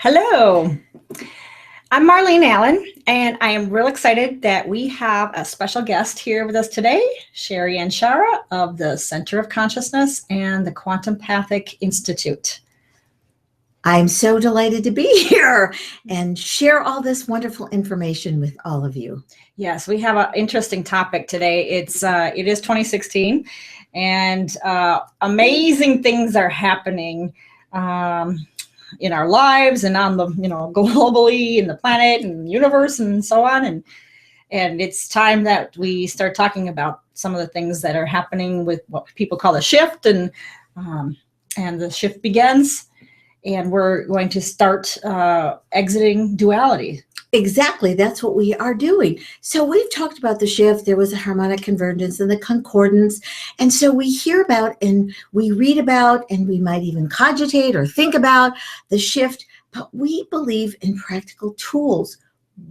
Hello, I'm Marlene Allen, and I am real excited that we have a special guest here with us today, Sherry and Shara of the Center of Consciousness and the Quantum Pathic Institute. I'm so delighted to be here and share all this wonderful information with all of you. Yes, we have an interesting topic today. It is 2016, and amazing things are happening in our lives and on the globally in the planet and universe and so on, and it's time that we start talking about some of the things that are happening with what people call the shift, and the shift begins, and we're going to start exiting duality. Exactly, that's what we are doing. So we've talked about the shift. There was a harmonic convergence and the concordance. And so we hear about and we read about and we might even cogitate or think about the shift, but we believe in practical tools.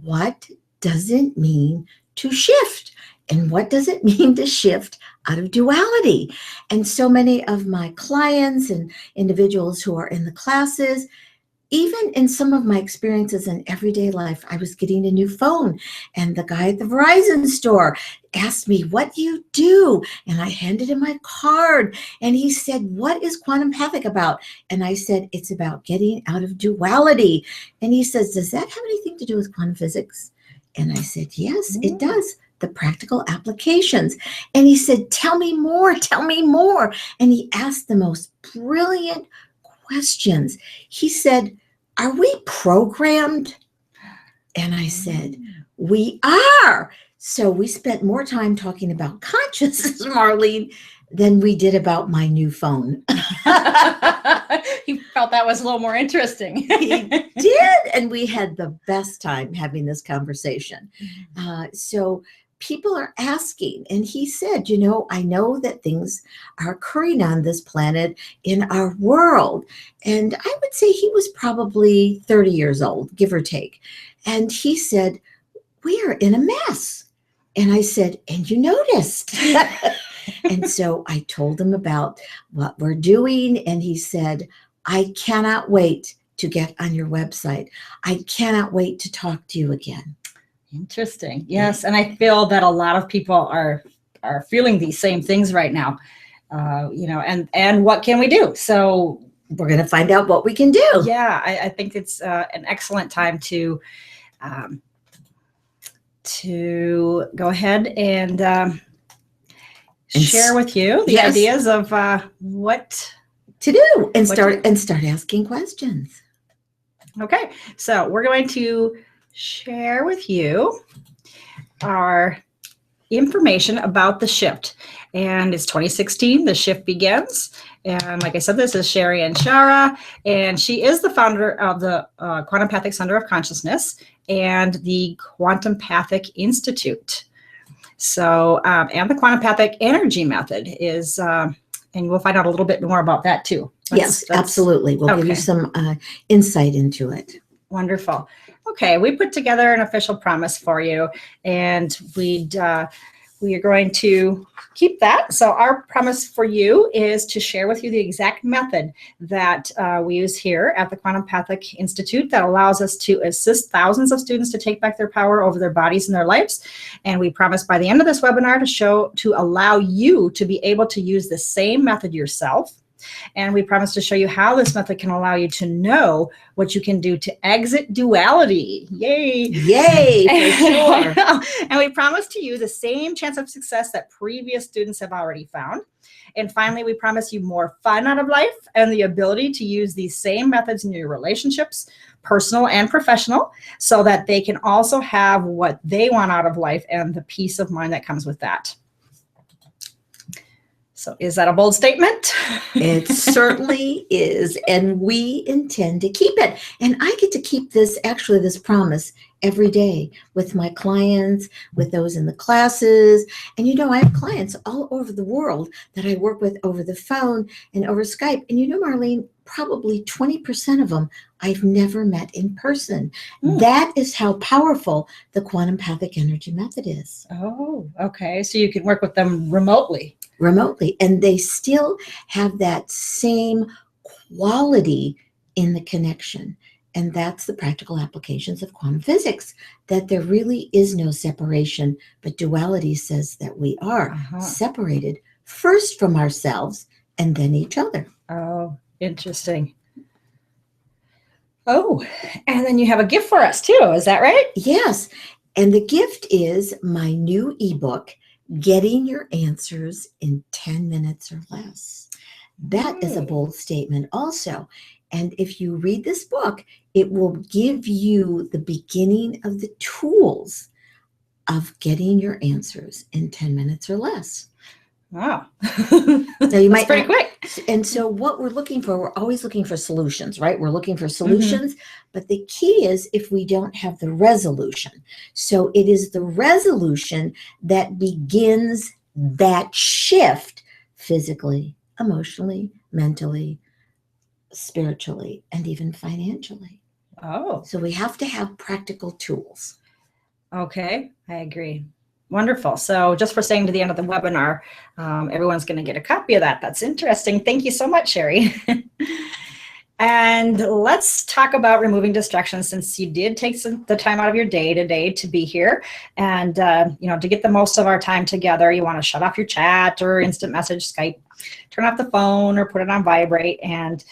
What does it mean to shift? And what does it mean to shift out of duality? And so many of my clients and individuals who are in the classes, even in some of my experiences in everyday life, I was getting a new phone and the guy at the Verizon store asked me, "What do you do?" And I handed him my card and he said, "What is quantum pathic about?" And I said, "It's about getting out of duality." And he says, "Does that have anything to do with quantum physics?" And I said, "Yes, it does. The practical applications." And he said, "Tell me more, tell me more." And he asked the most brilliant questions. He said, "Are we programmed?" And I said, "We are." So we spent more time talking about consciousness, Marlene, than we did about my new phone. He felt that was a little more interesting. He did. And we had the best time having this conversation. So people are asking, and he said, "I know that things are occurring on this planet in our world." And I would say he was probably 30 years old, give or take. And he said, "We are in a mess." And I said, "And you noticed." And so I told him about what we're doing. And he said, "I cannot wait to get on your website. I cannot wait to talk to you again." Interesting. Yes. And I feel that a lot of people are feeling these same things right now, and what can we do? So we're going to find out what we can do. Yeah, I think it's an excellent time to go ahead and share with you the ideas of what to do and start asking questions. Okay. So we're going to share with you our information about the shift, and it's 2016. The shift begins, and like I said, this is Sherry and Shara, and she is the founder of the Quantum Pathic Center of Consciousness and the Quantum Pathic Institute. So, and the Quantum Pathic Energy Method is, and we'll find out a little bit more about that too. Yes, absolutely. We'll give you some insight into it. Wonderful. Okay, we put together an official promise for you, and we are going to keep that. So our promise for you is to share with you the exact method that we use here at the Quantum Pathic Institute that allows us to assist thousands of students to take back their power over their bodies and their lives. And we promise by the end of this webinar to allow you to be able to use the same method yourself. And we promise to show you how this method can allow you to know what you can do to exit duality. Yay! Yay, for sure. And we promise to you the same chance of success that previous students have already found. And finally, we promise you more fun out of life and the ability to use these same methods in your relationships, personal and professional, so that they can also have what they want out of life and the peace of mind that comes with that. So is that a bold statement? It certainly is. And we intend to keep it. And I get to keep this promise every day with my clients, with those in the classes. And I have clients all over the world that I work with over the phone and over Skype. And Marlene, probably 20% of them I've never met in person. That is how powerful the Quantum Pathic Energy Method is. Oh, okay. So you can work with them remotely. And they still have that same quality in the connection. And that's the practical applications of quantum physics, that there really is no separation, but duality says that we are separated first from ourselves and then each other. Oh, interesting. Oh, and then you have a gift for us too. Is that right? Yes. And the gift is my new ebook, Getting Your Answers in 10 Minutes or Less. That is a bold statement also. And if you read this book, it will give you the beginning of the tools of getting your answers in 10 minutes or less. Wow. Now you might pretty quick. And so what we're looking for, we're always looking for solutions, right? We're looking for solutions, but the key is if we don't have the resolution. So it is the resolution that begins that shift physically, emotionally, mentally, spiritually, and even financially. Oh. So we have to have practical tools. Okay, I agree. Wonderful. So just for staying to the end of the webinar, everyone's going to get a copy of that. That's interesting. Thank you so much, Sherry. And let's talk about removing distractions, since you did take the time out of your day today to be here. And, to get the most of our time together, you want to shut off your chat or instant message, Skype, turn off the phone or put it on vibrate. And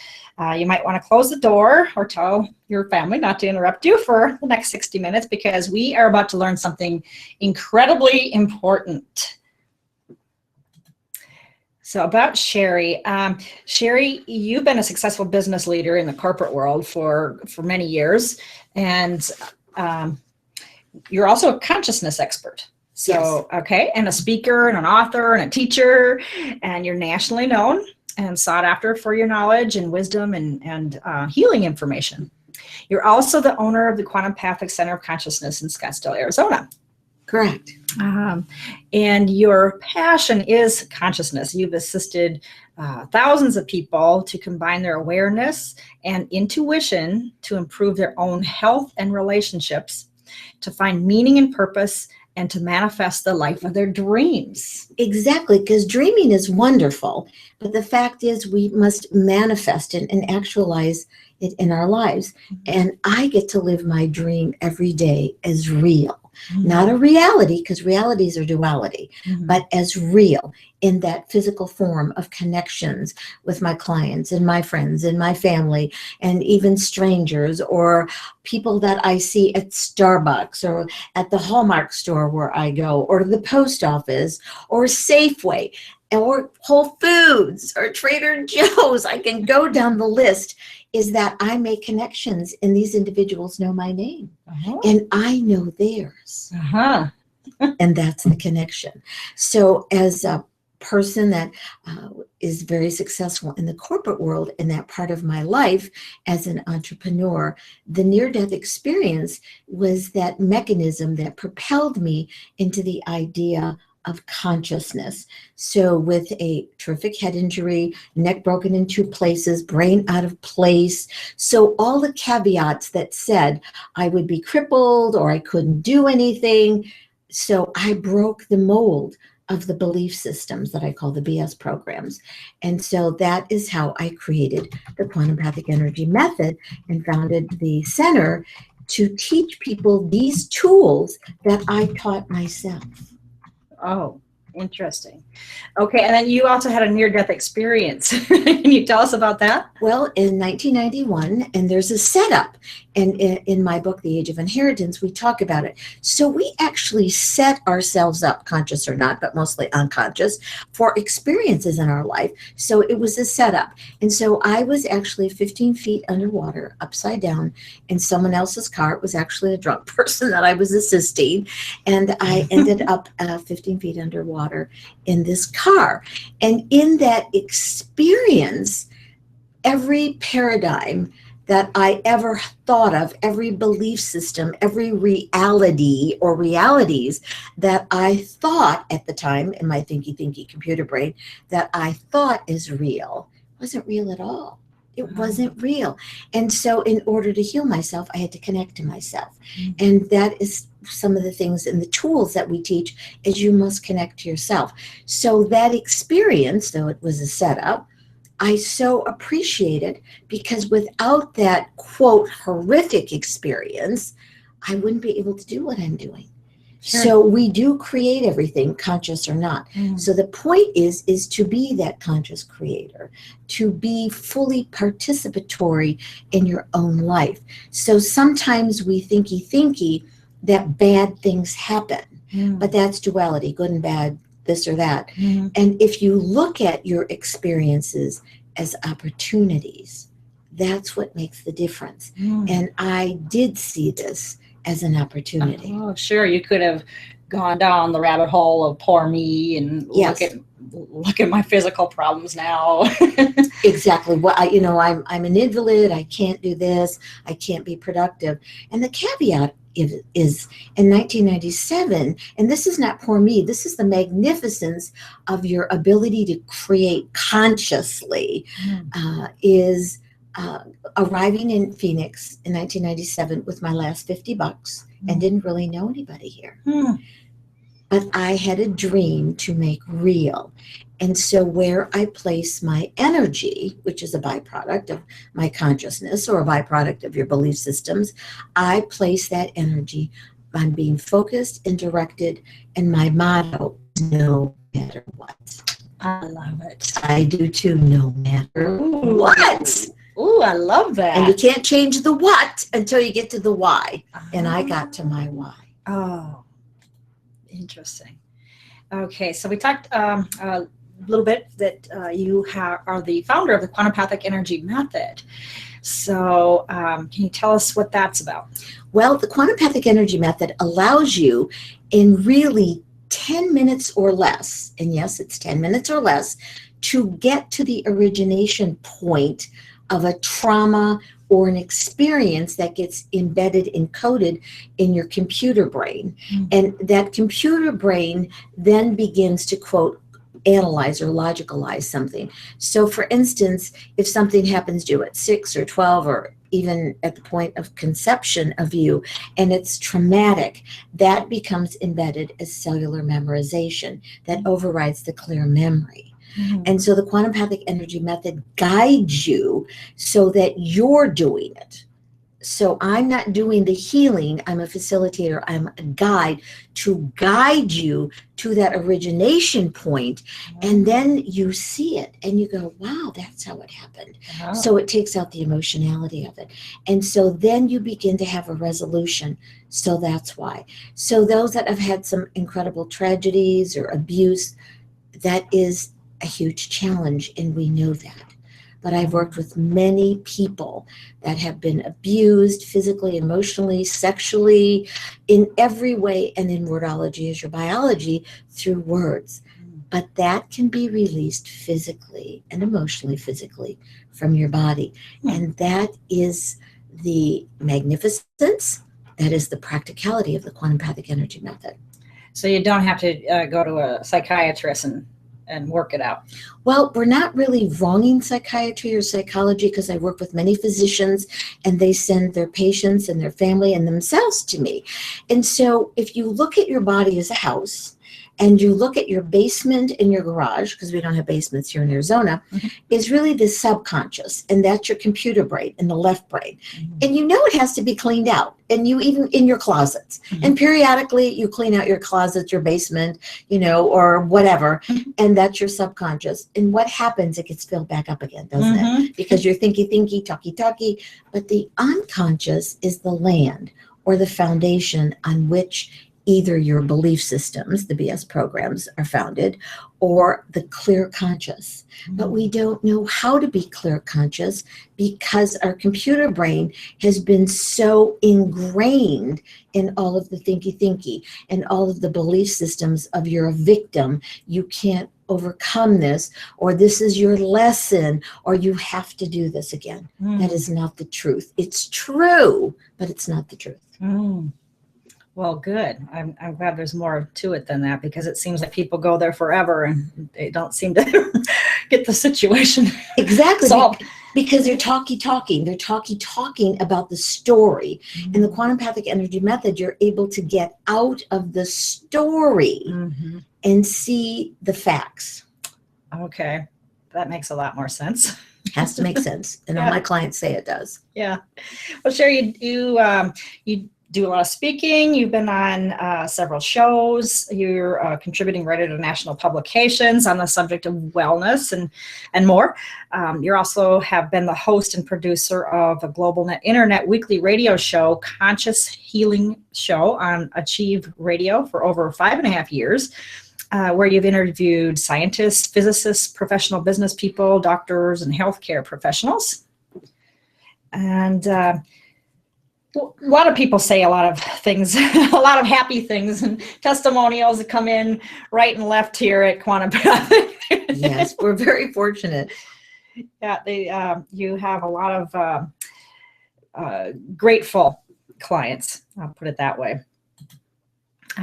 you might want to close the door or tell your family not to interrupt you for the next 60 minutes, because we are about to learn something incredibly important. So about Sherry. Sherry, you've been a successful business leader in the corporate world for many years, and you're also a consciousness expert. So, yes. Okay, and a speaker and an author and a teacher, and you're nationally known and sought after for your knowledge and wisdom and healing information. You're also the owner of the Quantum Pathic Center of Consciousness in Scottsdale, Arizona. Correct. And your passion is consciousness. You've assisted thousands of people to combine their awareness and intuition to improve their own health and relationships, to find meaning and purpose, and to manifest the life of their dreams. Exactly, because dreaming is wonderful, but the fact is we must manifest it and actualize it in our lives. And I get to live my dream every day as real. Not a reality, because realities are duality, but as real in that physical form of connections with my clients and my friends and my family and even strangers or people that I see at Starbucks or at the Hallmark store where I go, or the post office or Safeway or Whole Foods or Trader Joe's. I can go down the list. Is that I make connections and these individuals know my name and I know theirs. And that's the connection. So as a person that is very successful in the corporate world in that part of my life as an entrepreneur, the near-death experience was that mechanism that propelled me into the idea of consciousness. So with a terrific head injury, neck broken in 2 places, brain out of place. So all the caveats that said I would be crippled or I couldn't do anything. So I broke the mold of the belief systems that I call the BS programs. And so that is how I created the Quantum Pathic Energy Method and founded the center to teach people these tools that I taught myself. Oh, interesting. Okay, and then you also had a near-death experience. Can you tell us about that? Well, in 1991, and there's a setup, and in my book, The Age of Inheritance, we talk about it. So we actually set ourselves up, conscious or not, but mostly unconscious, for experiences in our life. So it was a setup. And so I was actually 15 feet underwater, upside down, in someone else's car. It was actually a drunk person that I was assisting. And I ended up 15 feet underwater in this car. And in that experience, every paradigm that I ever thought of, every belief system, every reality or realities that I thought at the time in my thinky computer brain that I thought is real, wasn't real at all. It wasn't real. And so in order to heal myself, I had to connect to myself. And that is some of the things and the tools that we teach is you must connect to yourself. So that experience, though it was a setup, I so appreciate it because without that quote horrific experience, I wouldn't be able to do what I'm doing. Sure. So we do create everything, conscious or not. So the point is to be that conscious creator, to be fully participatory in your own life. So sometimes we thinky that bad things happen, but that's duality, good and bad, this or that. And if you look at your experiences as opportunities, that's what makes the difference. And I did see this as an opportunity. Oh, sure. You could have gone down the rabbit hole of poor me and Yes. look at my physical problems now. Exactly. Well, I'm an invalid. I can't do this. I can't be productive. And the caveat is in 1997, and this is not poor me, this is the magnificence of your ability to create consciously, is arriving in Phoenix in 1997 with my last $50 and didn't really know anybody here. But I had a dream to make real. And so where I place my energy, which is a byproduct of my consciousness or a byproduct of your belief systems, I place that energy on being focused and directed. And my motto is no matter what. I love it. I do too, no matter what. Ooh, I love that. And you can't change the what until you get to the why. And I got to my why. Oh, interesting. Okay, so we talked a little bit that you are the founder of the quantopathic energy method. So can you tell us what that's about? Well, the quantopathic energy method allows you in really 10 minutes or less, and yes, it's 10 minutes or less, to get to the origination point of a trauma or an experience that gets embedded, encoded in your computer brain. And that computer brain then begins to, quote, analyze or logicalize something. So for instance, if something happens to you at 6 or 12 or even at the point of conception of you, and it's traumatic, that becomes embedded as cellular memorization that overrides the clear memory. And so the quantopathic energy method guides you so that you're doing it. So I'm not doing the healing, I'm a facilitator, I'm a guide to guide you to that origination point, and then you see it and you go, wow, that's how it happened. So it takes out the emotionality of it. And so then you begin to have a resolution. So that's why. So those that have had some incredible tragedies or abuse, that is a huge challenge, and we know that. But I've worked with many people that have been abused physically, emotionally, sexually, in every way, and in wordology as your biology, through words. But that can be released physically and emotionally, physically from your body. And that is the magnificence, that is the practicality of the quantopathic energy method. So you don't have to go to a psychiatrist and work it out. Well, we're not really wronging psychiatry or psychology, because I work with many physicians and they send their patients and their family and themselves to me. And so if you look at your body as a house and you look at your basement and your garage, because we don't have basements here in Arizona, is really the subconscious, and that's your computer brain and the left brain. And you know it has to be cleaned out, and you even in your closets. And periodically you clean out your closets, your basement, or whatever, and that's your subconscious. And what happens? It gets filled back up again, doesn't it? Because you're thinky, talky. But the unconscious is the land or the foundation on which either your belief systems, the BS programs, are founded, or the clear conscious. But we don't know how to be clear conscious because our computer brain has been so ingrained in all of the thinky and all of the belief systems of you're a victim, you can't overcome this, or this is your lesson, or you have to do this again. That is not the truth. It's true, but it's not the truth. Well, good. I'm glad there's more to it than that, because it seems like people go there forever and they don't seem to get the situation solved. Because they're talking. They're talking about the story. In the quantopathic energy method, you're able to get out of the story and see the facts. Okay. That makes a lot more sense. Has to make sense. And all Yeah. my clients say it does. Yeah. Well, Sherry, you do a lot of speaking. You've been on several shows. You're contributing writer to national publications on the subject of wellness and more. You also have been the host and producer of a global internet weekly radio show, Conscious Healing Show, on Achieve Radio for over 5.5 years. Where you've interviewed scientists, physicists, professional business people, doctors, and healthcare professionals. And a lot of people say a lot of things, a lot of happy things and testimonials that come in right and left here at Quantum Path. Yes, we're very fortunate. Yeah, you have a lot of grateful clients, I'll put it that way.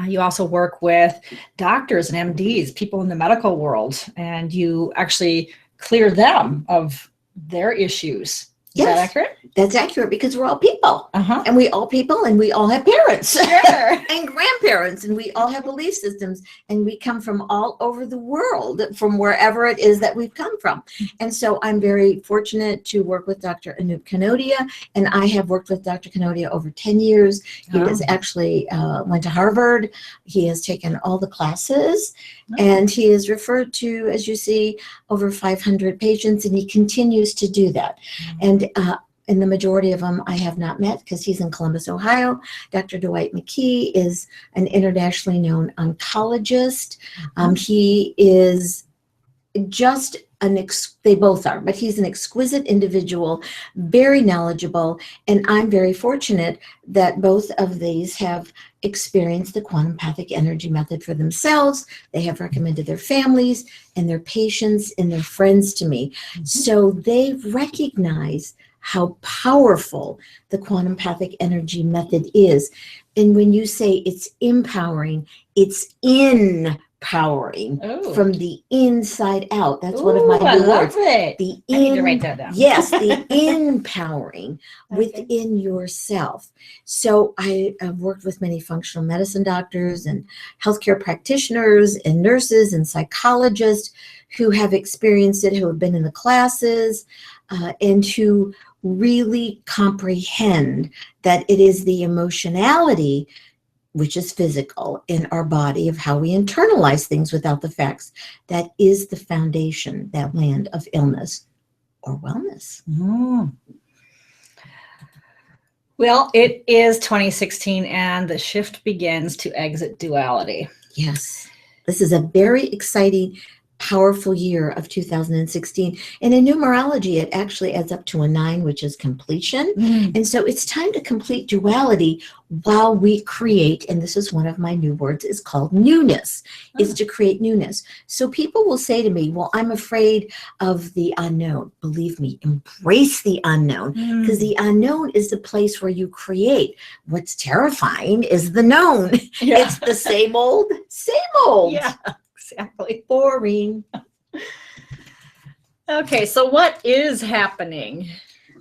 You also work with doctors and MDs, people in the medical world, and you actually clear them of their issues. Is that accurate? That's accurate because we're all people. Uh-huh. And we all people and we all have parents Sure. and grandparents and we all have belief systems and we come from all over the world, from wherever it is that we've come from. And so I'm very fortunate to work with Dr. Anup Kanodia, and I have worked with Dr. Kanodia over 10 years. He has actually went to Harvard. He has taken all the classes and he is referred to, as you see, over 500 patients, and he continues to do that. And the majority of them I have not met because he's in Columbus, Ohio. Dr. Dwight McKee is an internationally known oncologist. He is just they both are, but he's an exquisite individual, very knowledgeable, and I'm very fortunate that both of these have experienced the quantum empathic energy method for themselves. They have recommended their families and their patients and their friends to me. So they recognize how powerful the quantum empathic energy method is. And when you say it's empowering, it's empowering from the inside out. That's one of my new words. I need to write that down. Yes, the empowering within yourself. So I have worked with many functional medicine doctors and healthcare practitioners and nurses and psychologists who have experienced it, who have been in the classes, and who really comprehend that it is the emotionality, which is physical in our body, of how we internalize things without the facts, that is the foundation, that land of illness or wellness. Well, it is 2016 and the shift begins to exit duality. Yes, this is a very exciting, powerful year of 2016. And in numerology, it actually adds up to a 9, which is completion. And so it's time to complete duality while we create, and this is one of my new words, is called newness, is to create newness. So people will say to me, well, I'm afraid of the unknown. Believe me, embrace the unknown, because the unknown is the place where you create. What's terrifying is the known. It's the same old, same old. Yeah. Exactly. Boring. Okay, so what is happening?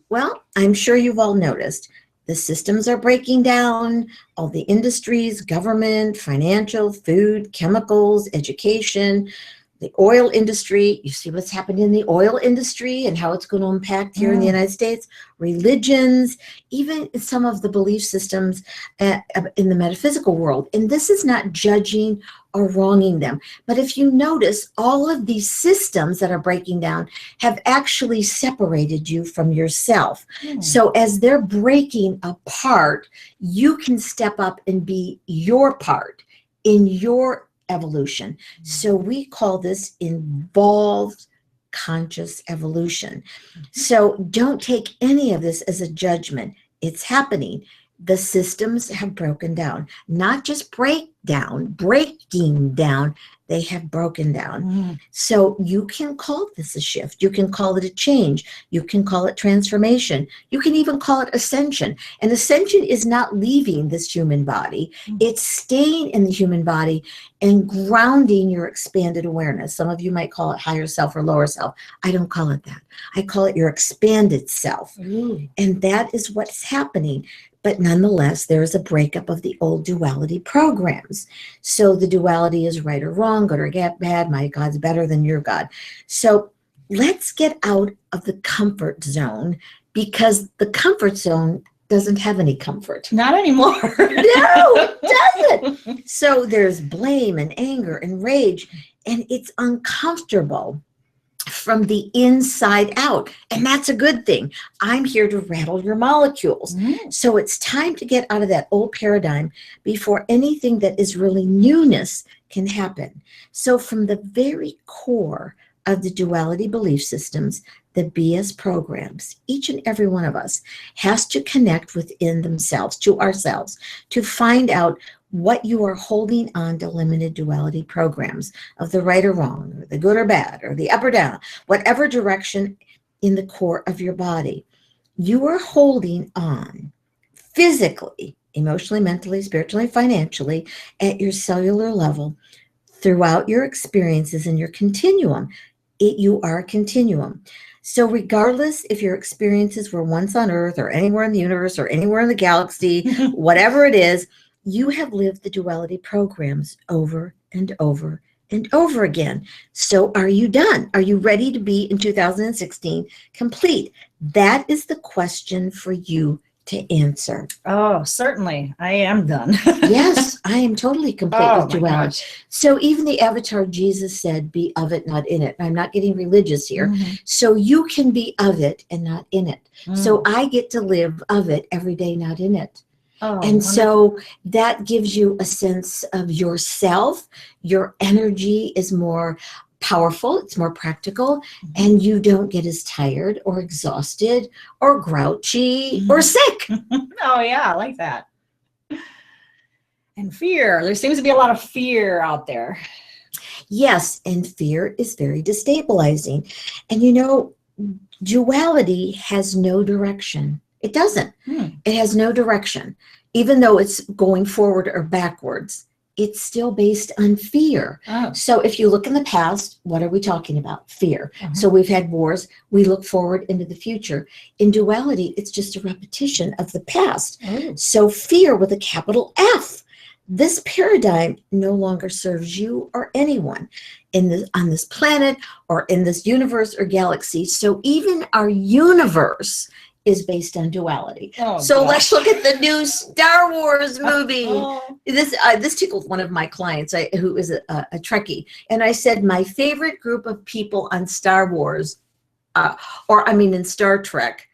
Well, I'm sure you've all noticed the systems are breaking down, all the industries, government, financial, food, chemicals, education, the oil industry. You see what's happened in the oil industry and how it's going to impact here in the United States, religions, even some of the belief systems in the metaphysical world. And this is not judging or wronging them. But if you notice, all of these systems that are breaking down have actually separated you from yourself. So as they're breaking apart, you can step up and be your part in your evolution. So we call this involved conscious evolution. So don't take any of this as a judgment. It's happening. The systems have broken down, not just breaking down, they have broken down. So you can call this a shift. You can call it a change. You can call it transformation. You can even call it ascension. And ascension is not leaving this human body. It's staying in the human body and grounding your expanded awareness. Some of you might call it higher self or lower self. I don't call it that. I call it your expanded self. And that is what's happening. But nonetheless, there is a breakup of the old duality programs. So the duality is right or wrong, good or bad, my God's better than your God. So let's get out of the comfort zone, because the comfort zone doesn't have any comfort. Not anymore. No, it doesn't. So there's blame and anger and rage, and it's uncomfortable from the inside out. And that's a good thing. I'm here to rattle your molecules. So it's time to get out of that old paradigm before anything that is really newness can happen. So from the very core of the duality belief systems, the BS programs, each and every one of us has to connect within themselves, to ourselves, to find out what you are holding on to limited duality programs of the right or wrong, or the good or bad, or the up or down, whatever direction in the core of your body. You are holding on physically, emotionally, mentally, spiritually, financially, at your cellular level throughout your experiences in your continuum. You are a continuum. So regardless if your experiences were once on Earth or anywhere in the universe or anywhere in the galaxy, whatever it is, you have lived the duality programs over and over and over again. So are you done? Are you ready to be in 2016 complete? That is the question for you to answer. Oh, certainly. I am done. Yes, I am totally complete with my duality. gosh. So even the avatar Jesus said, be of it, not in it. I'm not getting religious here. So you can be of it and not in it. So I get to live of it every day, not in it. Oh, And wonderful. so that gives you a sense of yourself. Your energy is more powerful, it's more practical, and you don't get as tired or exhausted or grouchy or sick. Oh, yeah, I like that. And fear. There seems to be a lot of fear out there. Yes, and fear is very destabilizing. And you know, duality has no direction. It doesn't. It has no direction. Even though it's going forward or backwards, it's still based on fear. Oh. So if you look in the past, what are we talking about? Fear. So we've had wars. We look forward into the future. In duality, it's just a repetition of the past. So fear with a capital F. This paradigm no longer serves you or anyone on this planet or in this universe or galaxy. So even our universe is based on duality. Oh, so gosh. let's look at the new Star Wars movie. Oh. This tickled one of my clients who is a Trekkie. And I said, my favorite group of people on Star Wars, in Star Trek,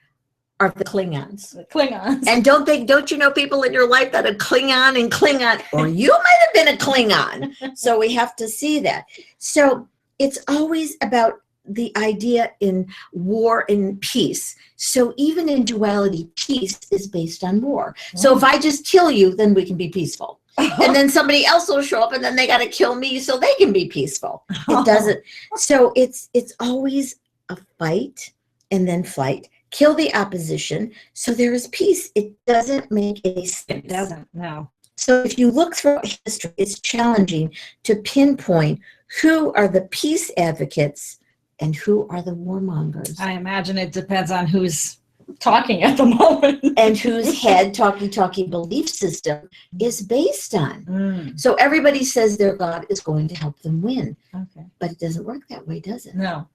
are the Klingons. The Klingons. And don't you know people in your life that are Klingon, or you might have been a Klingon. So we have to see that. So it's always about the idea in war and peace. So even in duality, peace is based on war. So if I just kill you, then we can be peaceful. And then somebody else will show up and then they got to kill me so they can be peaceful. It doesn't. So it's always a fight and then flight. Kill the opposition so there is peace. It doesn't make any sense. It doesn't, no. So if you look throughout history, it's challenging to pinpoint who are the peace advocates and who are the warmongers. I imagine it depends on who's talking at the moment. And whose head talkie belief system is based on. So everybody says their God is going to help them win. Okay. But it doesn't work that way, does it? No.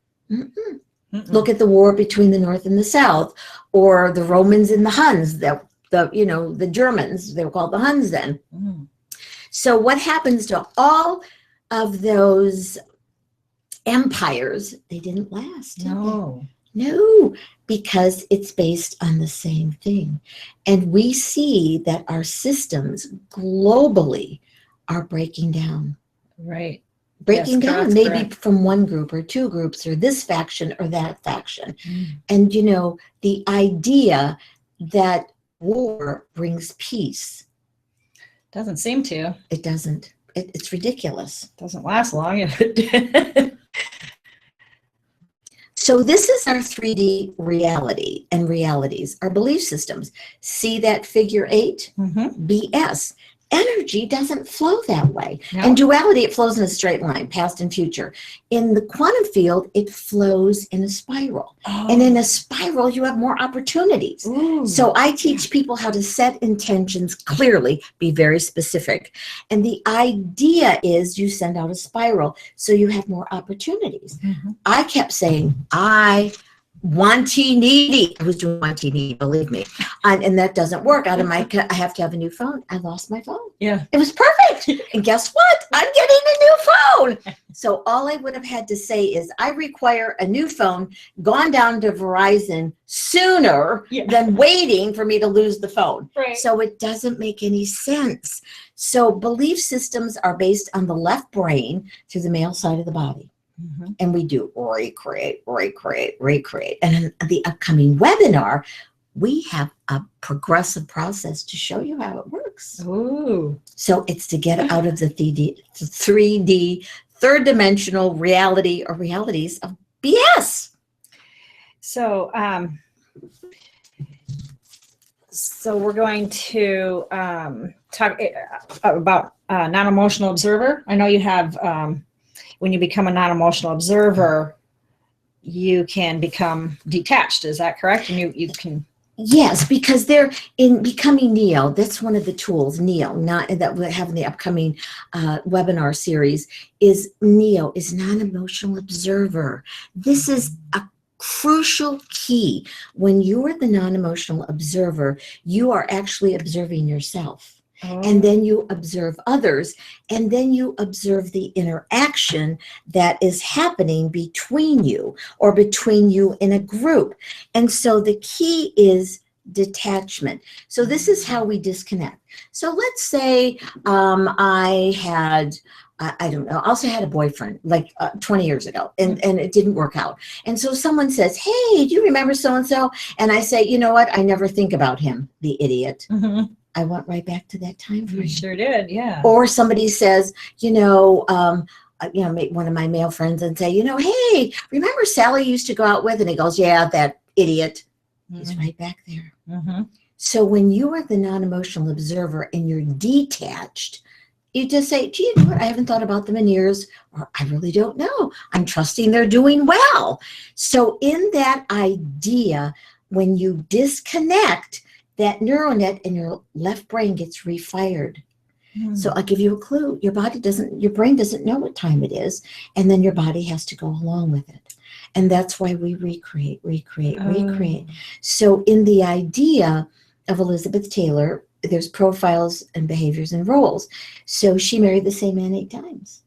Look at the war between the North and the South, or the Romans and the Huns, the Germans, they were called the Huns then. So what happens to all of those empires? They didn't last. Did No. they? No, because it's based on the same thing. And we see that our systems globally are breaking down. Right. Breaking Yes, down, that's maybe correct. from one group or two groups or this faction or that faction. And the idea that war brings peace, Doesn't seem to. it doesn't. It's ridiculous. Doesn't last long if it did. So this is our 3D reality and realities, our belief systems. See that figure 8? BS. energy doesn't flow that way. No. In duality, it flows in a straight line, past and future. In the quantum field, it flows in a spiral. And in a spiral, you have more opportunities. Ooh. So I teach people how to set intentions clearly, be very specific. And the idea is you send out a spiral so you have more opportunities. I kept saying, I wanty needy. I was doing wanty needy, believe me. And that doesn't work. I have to have a new phone. I lost my phone. Yeah. It was perfect. And guess what? I'm getting a new phone. So all I would have had to say is I require a new phone, gone down to Verizon sooner than waiting for me to lose the phone. Right. So it doesn't make any sense. So belief systems are based on the left brain through the male side of the body. And we do recreate. And in the upcoming webinar, we have a progressive process to show you how it works. Ooh. So it's to get out of the 3D, third dimensional reality or realities of BS. So, we're going to talk about non-emotional observer. I know you have, when you become a non-emotional observer, you can become detached. Is that correct? And you can. Yes, because they're in becoming Neo. That's one of the tools, Neo, not that we have in the upcoming webinar series, is Neo, is non-emotional observer. This is a crucial key. When you're the non-emotional observer, you are actually observing yourself. And then you observe others, and then you observe the interaction that is happening between you or between you in a group. And so the key is detachment. So this is how we disconnect. So let's say I don't know, also had a boyfriend like 20 years ago and it didn't work out. And so someone says, hey, do you remember so-and-so? And I say, you know what? I never think about him, the idiot. I went right back to that time frame. You sure did, yeah. Or somebody says, make one of my male friends and say, hey, remember Sally used to go out with? And he goes, yeah, that idiot. He's right back there. So when you are the non-emotional observer and you're detached, you just say, gee, you know what? I haven't thought about them in years, or I really don't know. I'm trusting they're doing well. So in that idea, when you disconnect, that neural net in your left brain gets refired. So I'll give you a clue. Your brain doesn't know what time it is, and then your body has to go along with it. And that's why we recreate. So in the idea of Elizabeth Taylor, there's profiles and behaviors and roles. So she married the same man 8 times.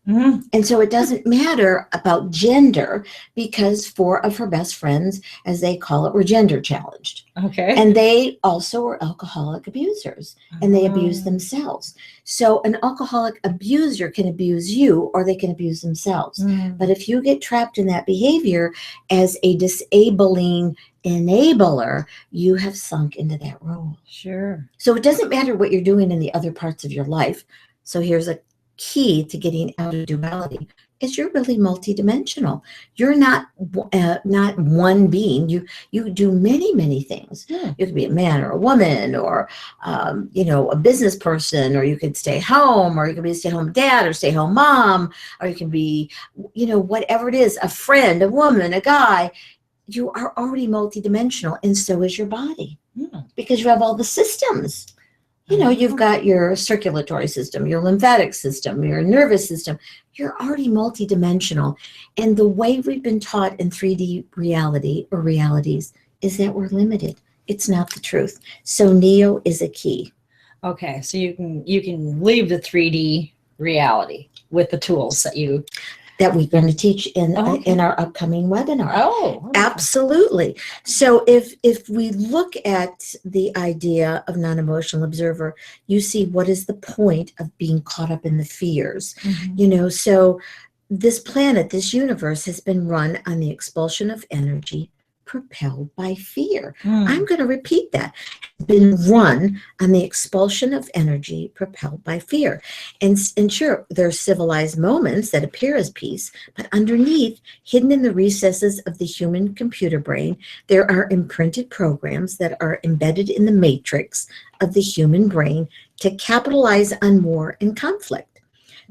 And so it doesn't matter about gender, because 4 of her best friends, as they call it, were gender challenged. Okay. And they also were alcoholic abusers, and they abused themselves. So an alcoholic abuser can abuse you, or they can abuse themselves. But if you get trapped in that behavior as a disabling enabler, you have sunk into that role. Sure. So it doesn't matter what you're doing in the other parts of your life. So here's a key to getting out of duality: is you're really multidimensional. You're not one being. You do many things. You could be a man or a woman, or a business person, or you could stay home, or you could be a stay-home dad or stay-home mom, or you can be, whatever it is, a friend, a woman, a guy. You are already multidimensional, and so is your body, because you have all the systems. You've got your circulatory system, your lymphatic system, your nervous system. You're already multidimensional. And the way we've been taught in 3D reality or realities is that we're limited. It's not the truth. So Neo is a key. Okay, so you can leave the 3D reality with the tools that we're going to teach in our upcoming webinar. Oh, absolutely. So if we look at the idea of non-emotional observer, you see what is the point of being caught up in the fears. So this planet, this universe, has been run on the expulsion of energy, propelled by fear. Mm. I'm going to repeat that. Been run on the expulsion of energy propelled by fear. And sure, there are civilized moments that appear as peace, but underneath, hidden in the recesses of the human computer brain, there are imprinted programs that are embedded in the matrix of the human brain to capitalize on war and conflict.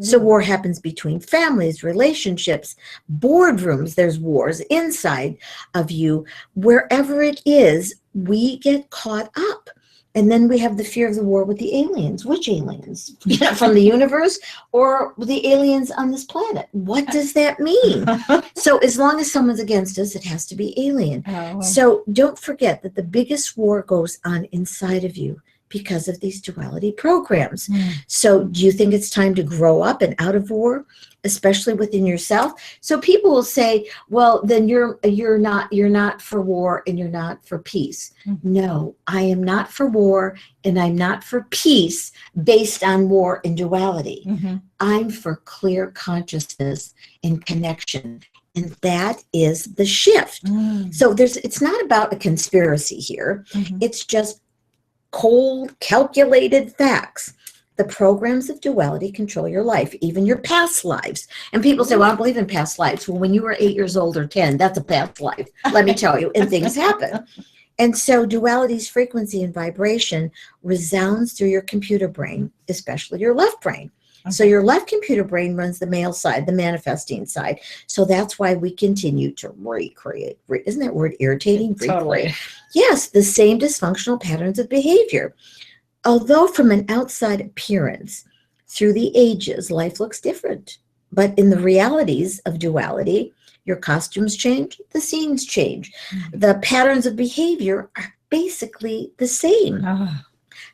So war happens between families, relationships, boardrooms. There's wars inside of you. Wherever it is, we get caught up. And then we have the fear of the war with the aliens. Which aliens? From the universe or the aliens on this planet? What does that mean? So as long as someone's against us, it has to be alien. Oh. So don't forget that the biggest war goes on inside of you because of these duality programs. Mm. So do you think it's time to grow up and out of war, especially within yourself? So people will say, well, then you're not for war and you're not for peace. Mm-hmm. No, I am not for war and I'm not for peace based on war and duality. Mm-hmm. I'm for clear consciousness and connection. And that is the shift. Mm. So it's not about a conspiracy here. Mm-hmm. It's just cold, calculated facts. The programs of duality control your life, even your past lives. And people say, well, I don't believe in past lives. Well, when you were 8 years old or 10, that's a past life, let me tell you, and things happen. And so duality's frequency and vibration resounds through your computer brain, especially your left brain. Okay. So your left computer brain runs the male side, the manifesting side. So that's why we continue to recreate. Isn't that word irritating? Totally. Recreate. Yes, the same dysfunctional patterns of behavior. Although from an outside appearance, through the ages, life looks different. But in the realities of duality, your costumes change, the scenes change. Mm-hmm. The patterns of behavior are basically the same. Oh.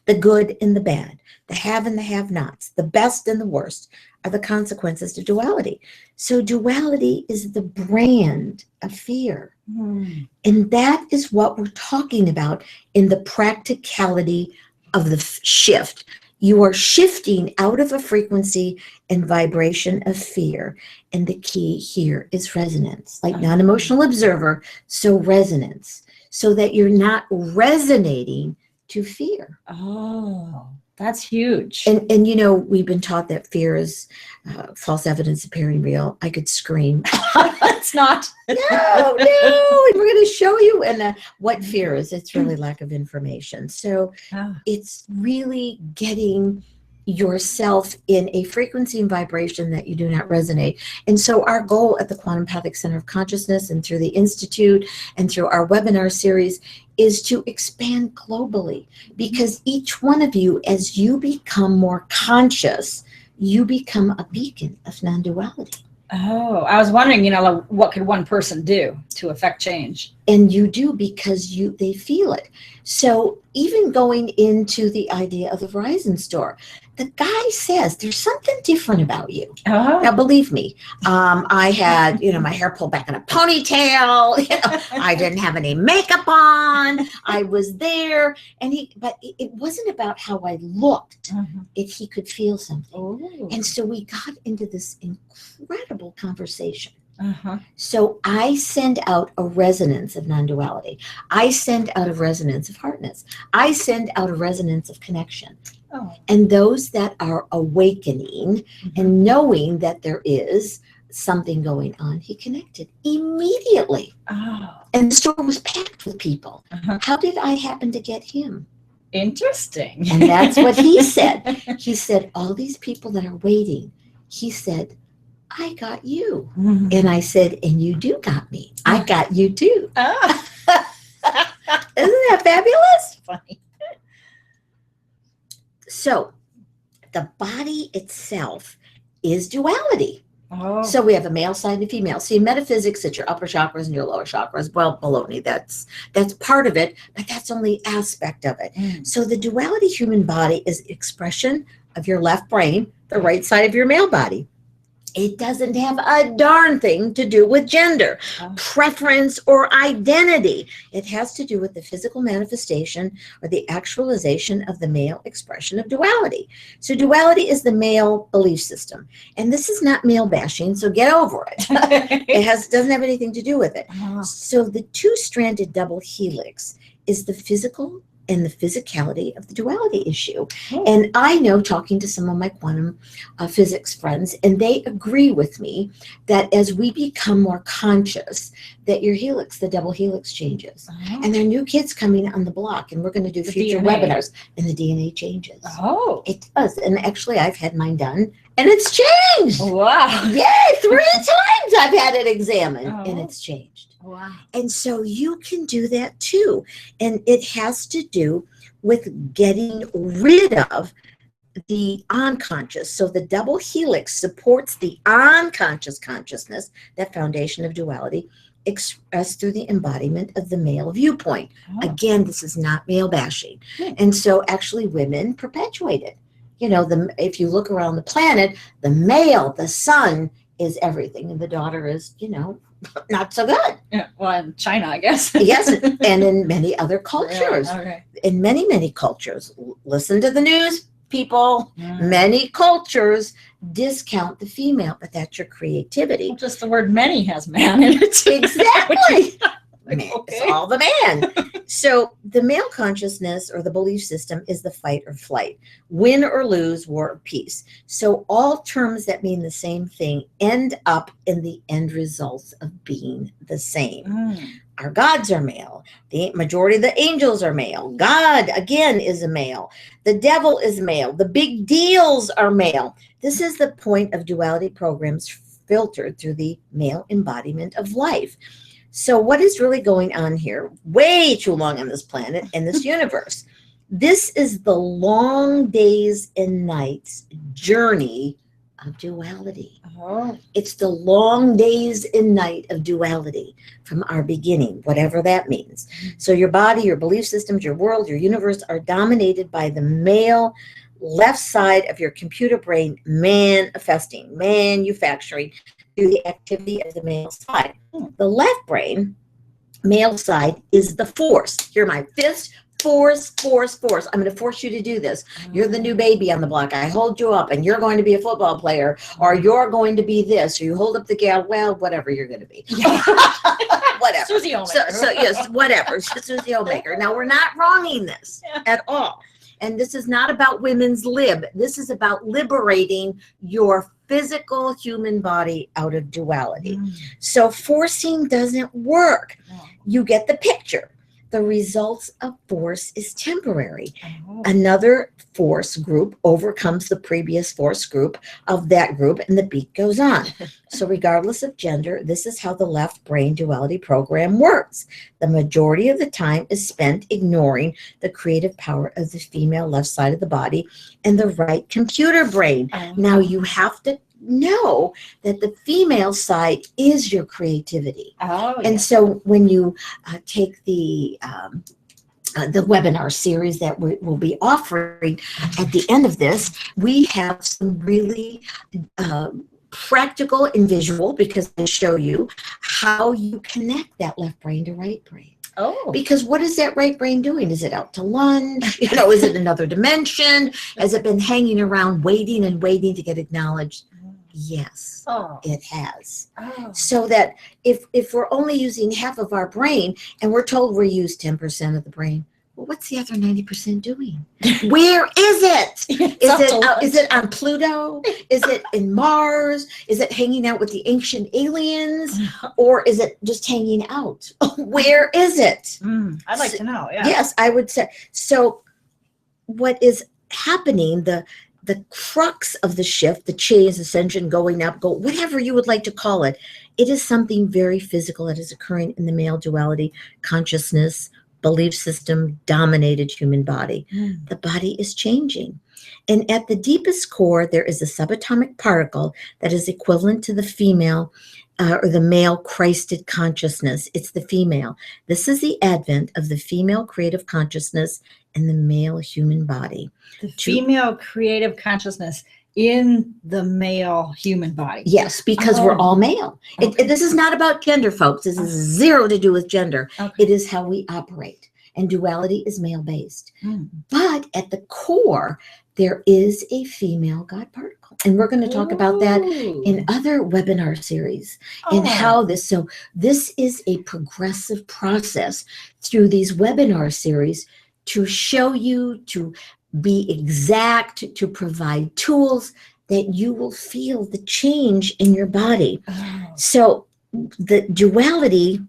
The good and the bad, the have and the have-nots, the best and the worst are the consequences to duality. So duality is the brand of fear. Mm. And that is what we're talking about in the practicality of the shift. You are shifting out of a frequency and vibration of fear. And the key here is resonance, like non-emotional observer, so resonance, so that you're not resonating to fear. Oh, that's huge. And you know, we've been taught that fear is false evidence appearing real. I could scream. It's not. No, and we're going to show you what fear is. It's really lack of information. So it's really getting yourself in a frequency and vibration that you do not resonate. And so our goal at the Quantum Pathic Center of Consciousness and through the Institute and through our webinar series is to expand globally, because each one of you, as you become more conscious, you become a beacon of non-duality. Oh, I was wondering, what could one person do to affect change? And you do, because they feel it. So even going into the idea of the Verizon store, the guy says there's something different about you. Oh. Now, believe me, I had, my hair pulled back in a ponytail. I didn't have any makeup on. I was there, but it wasn't about how I looked. Mm-hmm. He could feel something. Ooh. And so we got into this incredible conversation. Uh-huh. So I send out a resonance of non-duality. I send out a resonance of heartness. I send out a resonance of connection. Oh. And those that are awakening and knowing that there is something going on, he connected immediately. Oh. And the store was packed with people. Uh-huh. How did I happen to get him? Interesting. And that's what he said. He said, all these people that are waiting, he said, I got you. Mm-hmm. And I said, and you do got me. I got you too. Oh. Isn't that fabulous? Funny. So the body itself is duality. Oh. So we have a male side and a female. See, in metaphysics, it's your upper chakras and your lower chakras. Well, baloney, that's part of it, but that's only aspect of it. Mm. So the duality human body is expression of your left brain, the right side of your male body. It doesn't have a darn thing to do with gender, preference, or identity. It has to do with the physical manifestation or the actualization of the male expression of duality. So duality is the male belief system. And this is not male bashing, so get over it. It doesn't have anything to do with it. So the two-stranded double helix is the physical and the physicality of the duality issue. And I know, talking to some of my quantum physics friends, and they agree with me that as we become more conscious, that your helix, the double helix, changes. And there are new kids coming on the block, and we're going to do future webinars, and the DNA changes. It does. And actually, I've had mine done, and it's changed. Wow. Yay, 3 times I've had it examined, and it's changed. Wow. And so you can do that too. And it has to do with getting rid of the unconscious. So the double helix supports the unconscious consciousness, that foundation of duality, expressed through the embodiment of the male viewpoint. Again, this is not male bashing. And so actually women perpetuate it. You know, if you look around the planet, the male, the son, is everything, and the daughter is, you know, not so good. Yeah, well, in China, I guess. Yes, and in many other cultures. In many, many cultures. Listen to the news, people. Many cultures discount the female, but that's your creativity. Well, just the word many has man in it. Exactly. Like, Man, it's all the man. So the male consciousness or the belief system is the fight or flight, win or lose, war or peace. So all terms that mean the same thing end up in the end results of being the same. Our gods are male. The majority of the angels are male. God, again, is a male. The devil is male. The big deals are male. This is the point of duality programs filtered through the male embodiment of life. So what is really going on here? Way too long on this planet and this universe. This is the long days and nights journey of duality. It's the long days and night of duality from our beginning, whatever that means. So your body, your belief systems, your world, your universe are dominated by the male left side of your computer brain manifesting, manufacturing through the activity of the male side. The left brain, male side, is the force. Here, my fist, force. I'm going to force you to do this. You're the new baby on the block. I hold you up, and you're going to be a football player, or you're going to be this, or you hold up the gal. Well, whatever you're going to be. Whatever. Susie Homemaker. So yes, whatever. Susie Homemaker. Now, we're not wronging this at all. And this is not about women's lib. This is about liberating your physical human body out of duality. So forcing doesn't work. You get the picture. The results of force is temporary. Another force group overcomes the previous force group of that group, and the beat goes on. So regardless of gender, this is how the left brain duality program works. The majority of the time is spent ignoring the creative power of the female left side of the body and the right computer brain. Now you have to know that the female side is your creativity. And so when you take the webinar series that we will be offering at the end of this, we have some really practical and visual, because they show you how you connect that left brain to right brain. Because what is that right brain doing? Is it out to lunch? You know, is it another dimension? Has it been hanging around waiting and waiting to get acknowledged? Yes, it has. So that if we're only using half of our brain and we're told we use 10% of the brain, well, what's the other 90% doing? Where is it? Is it on Pluto? Is it in Mars? Is it hanging out with the ancient aliens? Or is it just hanging out? Where is it? I'd like to know, yeah. Yes, I would say. So what is happening, the crux of the shift, the change, ascension, going up, whatever you would like to call it, it is something very physical that is occurring in the male duality consciousness, belief system, dominated human body. The body is changing. And at the deepest core, there is a subatomic particle that is equivalent to the female or the male Christed consciousness. It's the female. This is the advent of the female creative consciousness and the male human body. The female creative consciousness in the male human body. Yes, because we're all male. Okay. This is not about gender, folks. This is zero to do with gender. Okay. It is how we operate. And duality is male-based. Mm. But at the core, there is a female God particle. And we're going to talk about that in other webinar series and how this is a progressive process through these webinar series to show you, to be exact, to provide tools that you will feel the change in your body. So the duality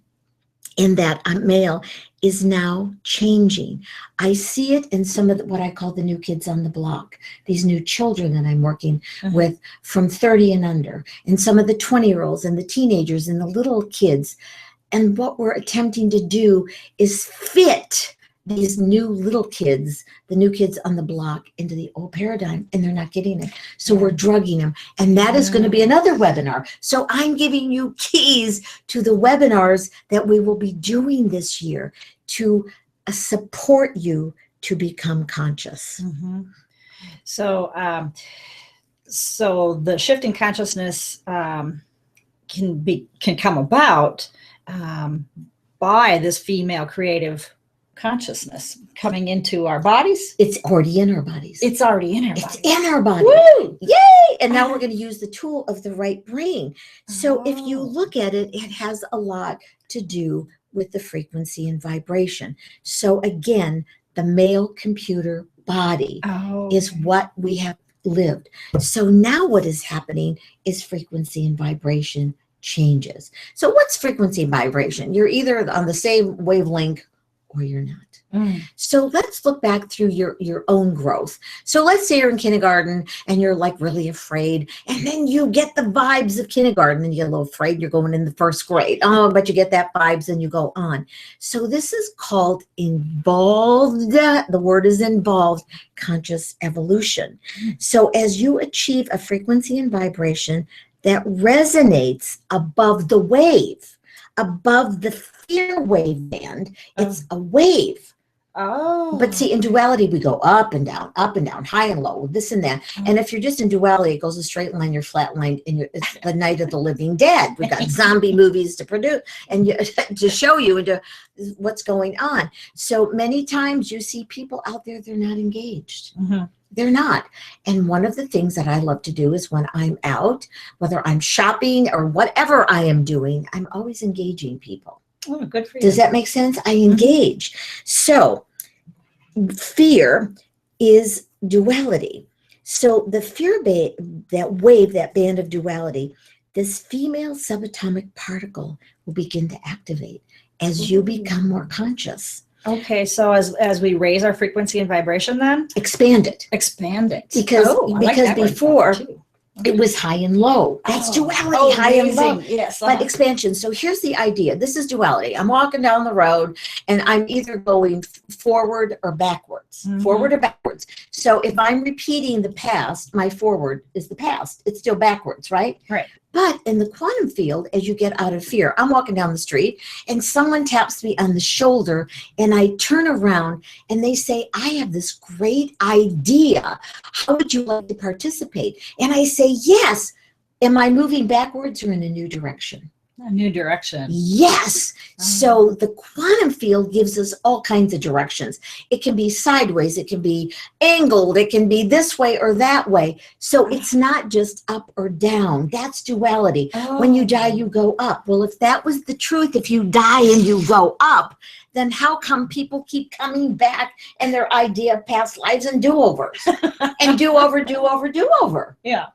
in that I'm male is now changing. I see it in some of what I call the new kids on the block, these new children that I'm working with from 30 and under, and some of the 20-year-olds and the teenagers and the little kids. And what we're attempting to do is fit these new little kids, the new kids on the block, into the old paradigm, and they're not getting it. So we're drugging them. And that is going to be another webinar. So I'm giving you keys to the webinars that we will be doing this year to support you to become conscious. So, so the shift in consciousness can come about by this female creative consciousness coming into our bodies. It's already in our bodies. It's already in our bodies. It's in our body. Woo! Yay! And now we're going to use the tool of the right brain. So if you look at it, it has a lot to do with the frequency and vibration. So again, the male computer body is what we have lived. So now what is happening is frequency and vibration changes. So what's frequency and vibration? You're either on the same wavelength or you're not. So let's look back through your own growth. So let's say you're in kindergarten and you're like really afraid, and then you get the vibes of kindergarten and you get a little afraid, you're going in the first grade. Oh, but you get that vibes and you go on. So this is called involved, the word is involved, conscious evolution. So as you achieve a frequency and vibration that resonates above the wave, above the fear wave band, it's a wave. But see, in duality, we go up and down, high and low, this and that. And if you're just in duality, it goes a straight line, you're flat line, and it's the night of the living dead. We've got zombie movies to produce and to show you into what's going on. So many times you see people out there, they're not engaged. They're not. And one of the things that I love to do is when I'm out, whether I'm shopping or whatever I am doing, I'm always engaging people. Oh, good for you. Does that make sense? I engage. So fear is duality. So the fear, that wave, that band of duality, this female subatomic particle will begin to activate as you become more conscious. Okay, so as we raise our frequency and vibration, then expand it. Expand it. Because before it was high and low. That's duality, high and low. Yes. But expansion. So here's the idea. This is duality. I'm walking down the road and I'm either going forward or backwards. Forward or backwards. So if I'm repeating the past, my forward is the past. It's still backwards, right? Right. But in the quantum field, as you get out of fear, I'm walking down the street and someone taps me on the shoulder and I turn around and they say, I have this great idea. How would you like to participate? And I say, yes. Am I moving backwards or in a new direction? A new direction. Yes. So the quantum field gives us all kinds of directions. It can be sideways. It can be angled. It can be this way or that way. So it's not just up or down. That's duality. When you die, you go up. Well, if that was the truth, if you die and you go up, then how come people keep coming back and their idea of past lives and do-overs and do-over, do-over, do-over? Yeah.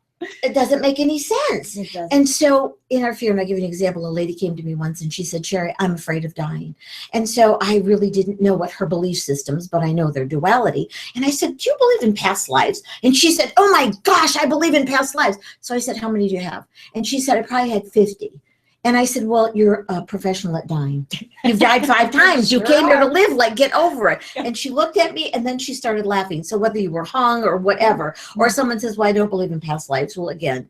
It doesn't make any sense. It doesn't. And so in our fear, and I'll give you an example, a lady came to me once and she said, Sherry, I'm afraid of dying. And so I really didn't know what her belief systems, but I know their duality. And I said, do you believe in past lives? And she said, oh my gosh, I believe in past lives. So I said, how many do you have? And she said, I probably had 50. And I said, well, you're a professional at dying. You've died 5 times. You came here to live, like, get over it. And she looked at me and then she started laughing. So whether you were hung or whatever, or someone says, well, I don't believe in past lives. Well, again,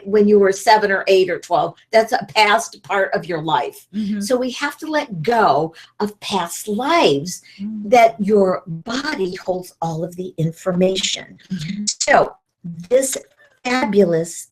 when you were 7 or 8 or 12, that's a past part of your life. So we have to let go of past lives that your body holds all of the information. So this fabulous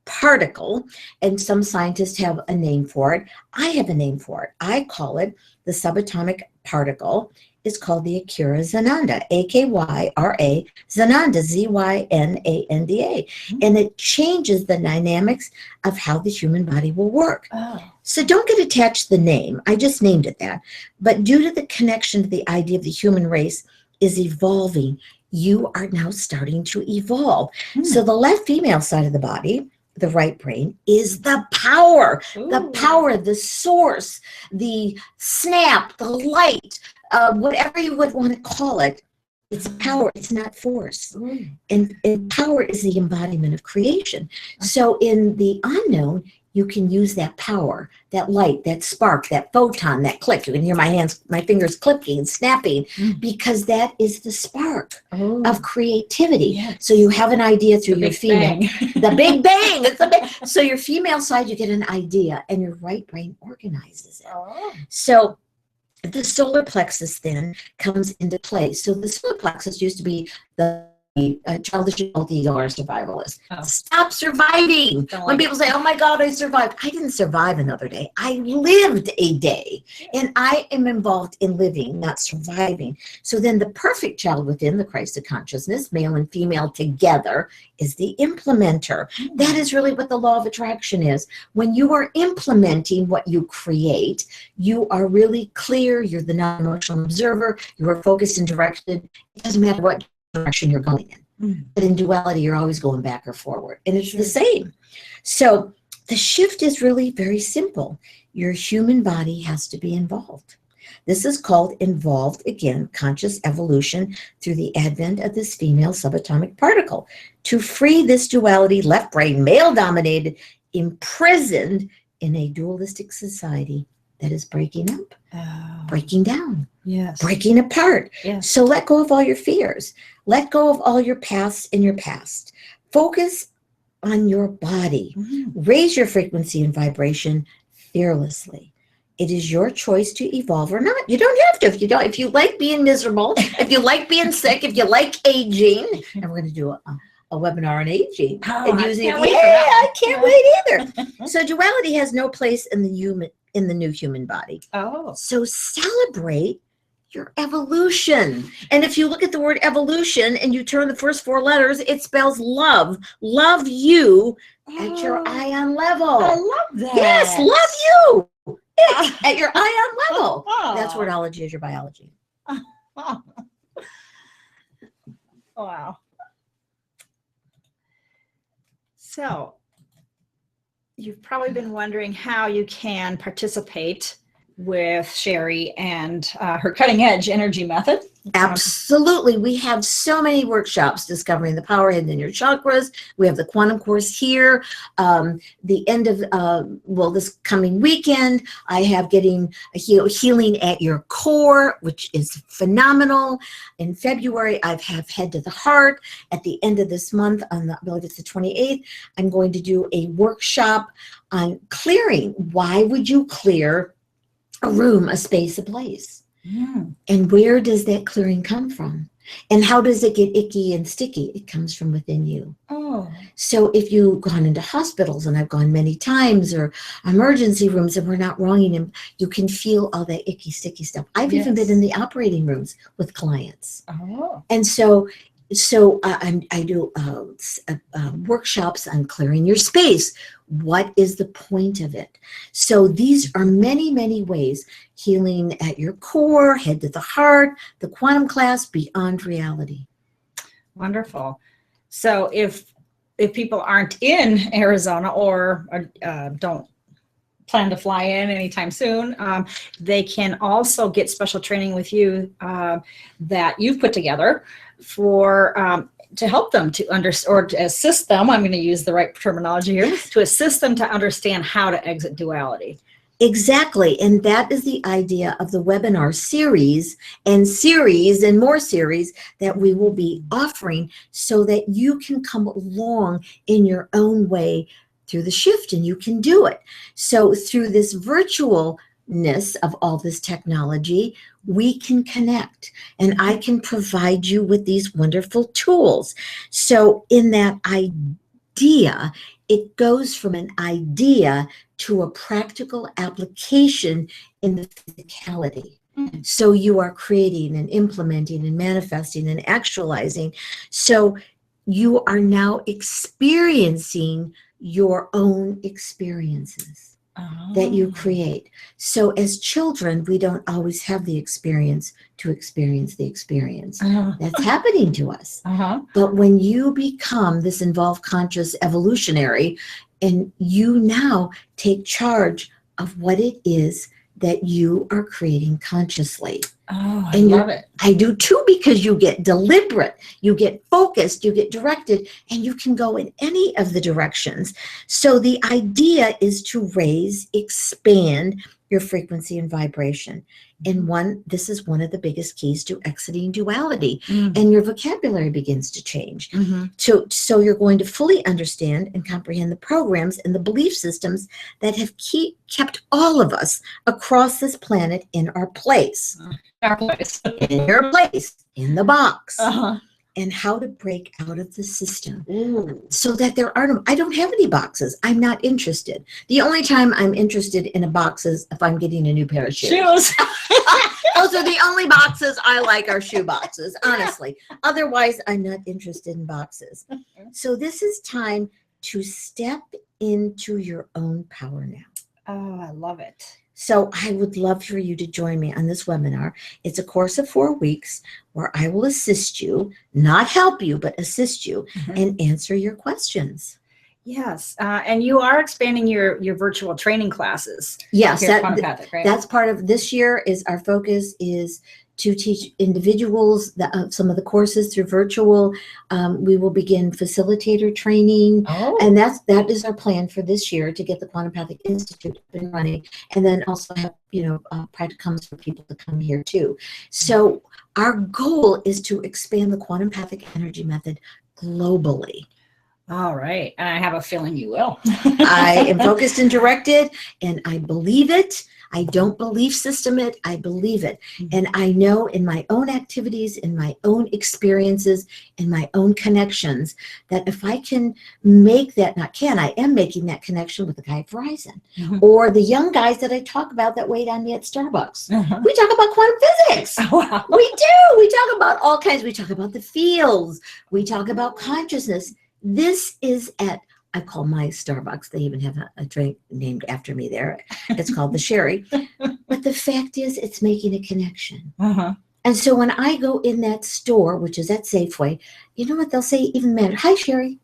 particle, and some scientists have a name for it. I have a name for it. I call it the subatomic particle. It's called the Akira Zananda, A-K-Y-R-A, Zananda, Z-Y-N-A-N-D-A. And it changes the dynamics of how the human body will work. Oh. So don't get attached to the name. I just named it that. But due to the connection to the idea of the human race is evolving, you are now starting to evolve. So the left female side of the body, the right brain, is the power, the source, the snap, the light, whatever you would want to call it. It's power, it's not force. And power is the embodiment of creation. So in the unknown, you can use that power, that light, that spark, that photon, that click. You can hear my fingers clicking, snapping, because that is the spark of creativity. Yes. So you have an idea through your female. The big bang. It's the big. So your female side, you get an idea, and your right brain organizes it. So the solar plexus then comes into play. So the solar plexus used to be the childish adult ego or survivalist. Stop surviving. When people say, oh my God, I survived. I didn't survive another day. I lived a day. And I am involved in living, not surviving. So then the perfect child within the Christ of consciousness, male and female together, is the implementer. That is really what the law of attraction is. When you are implementing what you create, you are really clear. You're the non-emotional observer. You are focused and directed. It doesn't matter what direction you're going in. But in duality, you're always going back or forward. And it's the same. So the shift is really very simple. Your human body has to be involved. This is called involved, again, conscious evolution through the advent of this female subatomic particle. To free this duality, left brain, male-dominated, imprisoned in a dualistic society that is breaking up, breaking down, breaking apart. So let go of all your fears. Let go of all your pasts in your past. Focus on your body. Raise your frequency and vibration fearlessly. It is your choice to evolve or not. You don't have to. If you like being miserable, if you like being sick, if you like aging, and we're going to do a webinar on aging. And using I can't wait either. So duality has no place in the new human body. So celebrate your evolution. And if you look at the word evolution and you turn the first 4 letters, it spells love. Love you at your ion level. I love that. Yes, love you at your ion level. That's wordology is your biology. Wow. So you've probably been wondering how you can participate with Sherry and her cutting edge energy method. Absolutely. We have so many workshops discovering the power hidden in your chakras. We have the quantum course here. The end of, this coming weekend, I have getting healing at your core, which is phenomenal. In February, I have head to the heart. At the end of this month, I believe it's the 28th, I'm going to do a workshop on clearing. Why would you clear a room, a space, a place? And where does that clearing come from? And how does it get icky and sticky? It comes from within you. So if you've gone into hospitals, and I've gone many times, or emergency rooms, and we're not wronging them, you can feel all that icky, sticky stuff. I've even been in the operating rooms with clients. And so I do workshops on clearing your space. What is the point of it? So these are many, many ways. Healing at your core, head to the heart, the quantum class, beyond reality. Wonderful. So if people aren't in Arizona or don't plan to fly in anytime soon, they can also get special training with you that you've put together for to help them to understand, or to assist them, I'm going to use the right terminology here, to assist them to understand how to exit duality. Exactly. And that is the idea of the webinar series and more series that we will be offering, so that you can come along in your own way through the shift, and you can do it. So through this virtualness of all this technology, we can connect, and I can provide you with these wonderful tools. So in that, I idea, it goes from an idea to a practical application in the physicality. So you are creating and implementing and manifesting and actualizing. So you are now experiencing your own experiences that you create. So as children, we don't always have the experience to experience the experience that's happening to us. But when you become this involved conscious evolutionary, and you now take charge of what it is that you are creating consciously. Oh, I love it. I do too, because you get deliberate, you get focused, you get directed, and you can go in any of the directions. So the idea is to raise, expand your frequency and vibration. And this is one of the biggest keys to exiting duality, and your vocabulary begins to change. So you're going to fully understand and comprehend the programs and the belief systems that have kept all of us across this planet in our place. Our place. In your place, in the box. And how to break out of the system so that there are no, I don't have any boxes. I'm not interested. The only time I'm interested in a box is if I'm getting a new pair of shoes. Those are the only boxes I like, are shoe boxes, honestly. Otherwise, I'm not interested in boxes. So this is time to step into your own power now. Oh, I love it. So I would love for you to join me on this webinar. It's a course of 4 weeks where I will assist you, not help you, but assist you and answer your questions. Yes, and you are expanding your virtual training classes. Yes, right? That's part of this year. Is our focus is to teach individuals some of the courses through virtual. We will begin facilitator training, and that is our plan for this year, to get the Quantum Institute up and running, and then also have practicums for people to come here too. So our goal is to expand the Quantum Energy Method globally. All right, and I have a feeling you will. I am focused and directed, and I believe it. I don't belief system it, I believe it. And I know in my own activities, in my own experiences, in my own connections, that if I can make that, I am making that connection with the guy at Verizon, or the young guys that I talk about that wait on me at Starbucks. We talk about quantum physics. Wow. We do. We talk about all kinds. We talk about the fields. We talk about consciousness. This is I call my Starbucks. They even have a drink named after me there. It's called the Sherry. But the fact is, it's making a connection. And so when I go in that store, which is at Safeway, you know what they'll say? Even matter. Hi, Sherry.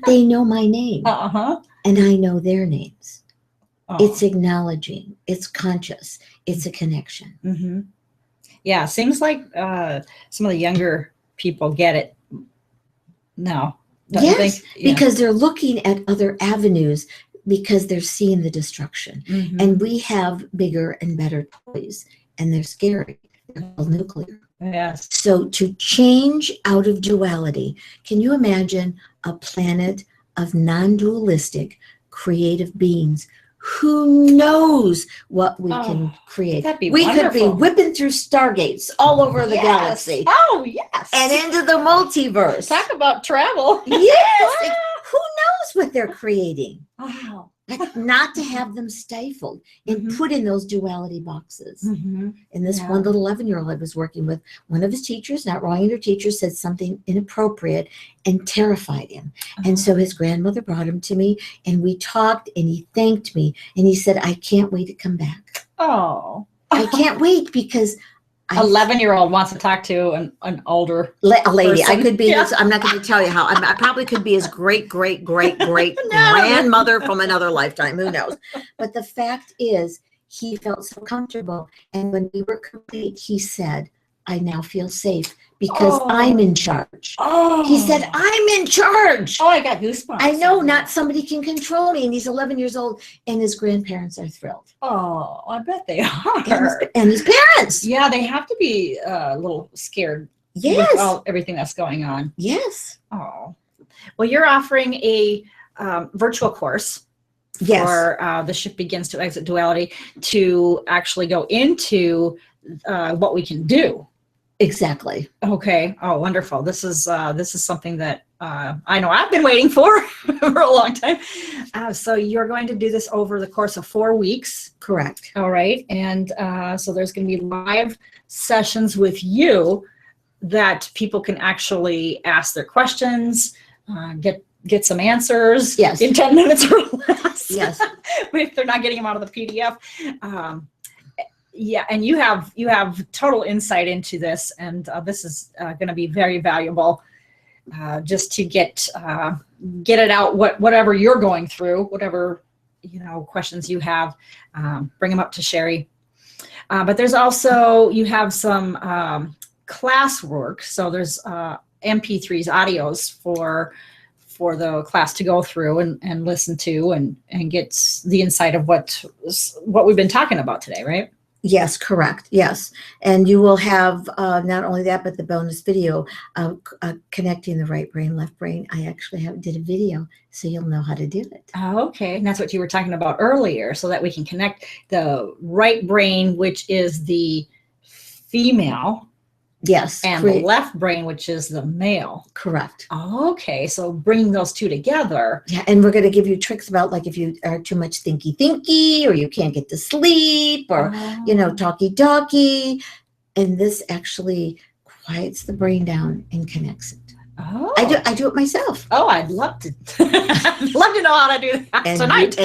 They know my name. And I know their names. It's acknowledging. It's conscious. It's a connection. Yeah, seems like some of the younger people get it now. Yes, because they're looking at other avenues, because they're seeing the destruction. And we have bigger and better toys, and they're scary. They're called nuclear. Yes. So to change out of duality, can you imagine a planet of non-dualistic creative beings? Who knows what we can create? That'd be we wonderful. Could be whipping through stargates all over the galaxy. Oh, yes. And into the multiverse. Talk about travel. Yes. Who knows what they're creating? Wow. But not to have them stifled and put in those duality boxes. And this one little 11-year-old I was working with, one of his teachers, not wrong, her teacher said something inappropriate and terrified him. And so his grandmother brought him to me, and we talked, and he thanked me, and he said, I can't wait to come back. Oh. I can't wait, because 11-year-old wants to talk to an older a lady. person. I could be. I'm not going to tell you how. I probably could be his great grandmother from another lifetime. Who knows? But the fact is, he felt so comfortable, and when we were complete, he said, "I now feel safe because I'm in charge." He said, "I'm in charge." Oh, I got goosebumps. I know, not somebody can control me, and he's 11 years old, and his grandparents are thrilled. Oh, I bet they are. And his parents. Yeah, they have to be a little scared. Yes. With everything that's going on. Yes. Oh, well, you're offering a virtual course for the Shift Begins to Exit Duality to actually go into what we can do. Exactly. Okay. Oh, wonderful. This is something that I know I've been waiting for for a long time. So you're going to do this over the course of 4 weeks. Correct. All right. And so there's going to be live sessions with you that people can actually ask their questions, get some answers Yes. in 10 minutes or less. Yes. If they're not getting them out of the PDF. Yeah, and you have total insight into this, and this is going to be very valuable, just to get it out. Whatever you're going through, whatever questions you have, bring them up to Sherry. But there's also, you have some classwork. So there's MP3s, audios for the class to go through and listen to and get the insight of what we've been talking about today, right? Yes, correct. Yes. And you will have not only that, but the bonus video connecting the right brain, left brain. I actually did a video, so you'll know how to do it. Okay. And that's what you were talking about earlier, so that we can connect the right brain, which is the female. Yes. And the left brain, which is the male. Correct. Okay. So bringing those two together. Yeah. And we're going to give you tricks about, like, if you are too much thinky, or you can't get to sleep, or, talky. And this actually quiets the brain down and connects it. Oh. I do it myself. Oh, I'd love to. I'd love to know how to do that tonight.